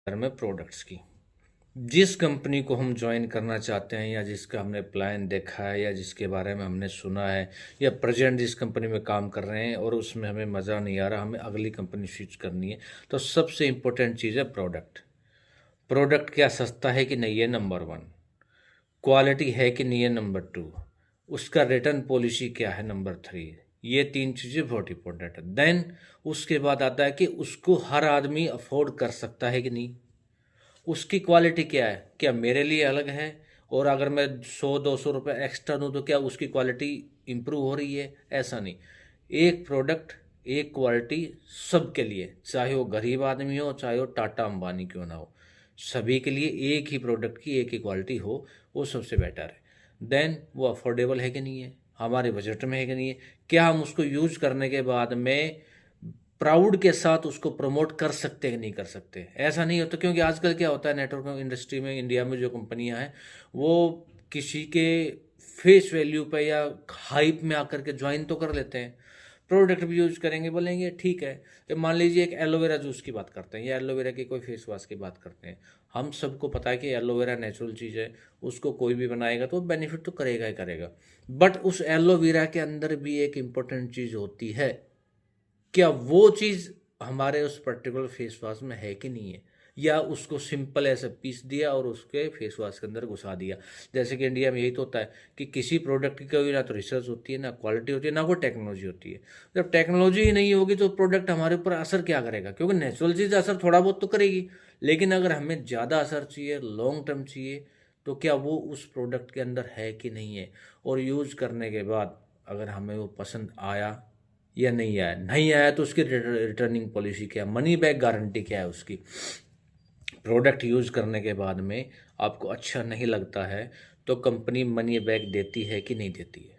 में प्रोडक्ट्स की। जिस कंपनी को हम ज्वाइन करना चाहते हैं या जिसका हमने प्लान देखा है या जिसके बारे में हमने सुना है या प्रेजेंट जिस कंपनी में काम कर रहे हैं और उसमें हमें मज़ा नहीं आ रहा, हमें अगली कंपनी स्विच करनी है, तो सबसे इम्पोर्टेंट चीज़ है प्रोडक्ट। प्रोडक्ट क्या सस्ता है कि नहीं है, नंबर वन। क्वालिटी है कि नहीं है, नंबर टू। उसका रिटर्न पॉलिसी क्या है, नंबर थ्री। ये तीन चीज़ें बहुत इंपॉर्टेंट है। देन उसके बाद आता है कि उसको हर आदमी अफोर्ड कर सकता है कि नहीं। उसकी क्वालिटी क्या है, क्या मेरे लिए अलग है, और अगर मैं 100-200 रुपये एक्स्ट्रा दूँ तो क्या उसकी क्वालिटी इम्प्रूव हो रही है, ऐसा नहीं। एक प्रोडक्ट एक क्वालिटी सबके लिए, चाहे वो गरीब आदमी हो चाहे वो टाटा अंबानी क्यों ना हो, सभी के लिए एक ही प्रोडक्ट की एक ही क्वालिटी हो, वो सबसे बेटर है। देन वो अफोर्डेबल है कि नहीं है, हमारे बजट में है कि नहीं है, क्या हम उसको यूज करने के बाद में प्राउड के साथ उसको प्रमोट कर सकते हैं नहीं कर सकते। ऐसा नहीं होता, क्योंकि आजकल क्या होता है नेटवर्क इंडस्ट्री में, इंडिया में जो कंपनियां हैं वो किसी के फेस वैल्यू पे या हाइप में आकर के ज्वाइन तो कर लेते हैं, प्रोडक्ट भी यूज करेंगे, बोलेंगे ठीक है। तो मान लीजिए एक एलोवेरा जूस की बात करते हैं या एलोवेरा की कोई फेस वॉश की बात करते हैं। हम सबको पता है कि एलोवेरा नेचुरल चीज़ है, उसको कोई भी बनाएगा तो बेनिफिट तो करेगा ही करेगा। बट उस एलोवेरा के अंदर भी एक इम्पोर्टेंट चीज़ होती है, क्या वो चीज़ हमारे उस पर्टिकुलर फेस वॉश में है कि नहीं है, या उसको सिंपल ऐसे पीस दिया और उसके फेस वॉश के अंदर घुसा दिया। जैसे कि इंडिया में यही तो होता है कि किसी प्रोडक्ट की कोई ना तो रिसर्च होती है, ना क्वालिटी होती है, ना कोई टेक्नोलॉजी होती है। जब टेक्नोलॉजी ही नहीं होगी तो प्रोडक्ट हमारे ऊपर असर क्या करेगा, क्योंकि नेचुरल चीज़ असर थोड़ा बहुत तो करेगी, लेकिन अगर हमें ज़्यादा असर चाहिए, लॉन्ग टर्म चाहिए, तो क्या वो उस प्रोडक्ट के अंदर है कि नहीं है। और यूज़ करने के बाद अगर हमें वो पसंद आया या नहीं आया, नहीं आया तो उसकी रिटर्निंग पॉलिसी क्या, मनी बैक गारंटी क्या है उसकी। प्रोडक्ट यूज़ करने के बाद में आपको अच्छा नहीं लगता है तो कंपनी मनी बैक देती है कि नहीं देती है।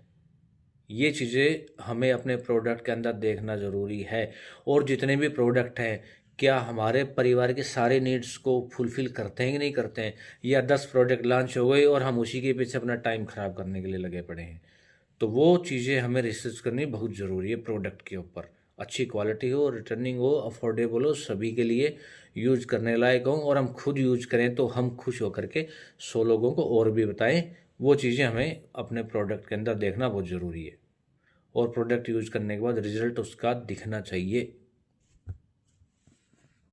ये चीज़ें हमें अपने प्रोडक्ट के अंदर देखना ज़रूरी है। और जितने भी प्रोडक्ट हैं, क्या हमारे परिवार के सारे नीड्स को फुलफ़िल करते हैं कि नहीं करते हैं, या 10 प्रोडक्ट लॉन्च हो गए और हम उसी के पीछे अपना टाइम ख़राब करने के लिए लगे पड़े हैं। तो वो चीज़ें हमें रिसर्च करनी बहुत ज़रूरी है प्रोडक्ट के ऊपर। अच्छी क्वालिटी हो, रिटर्निंग हो, अफोर्डेबल हो, सभी के लिए यूज़ करने लायक हो, और हम खुद यूज़ करें तो हम खुश होकर के 100 लोगों को और भी बताएं। वो चीज़ें हमें अपने प्रोडक्ट के अंदर देखना बहुत ज़रूरी है, और प्रोडक्ट यूज़ करने के बाद रिज़ल्ट उसका दिखना चाहिए।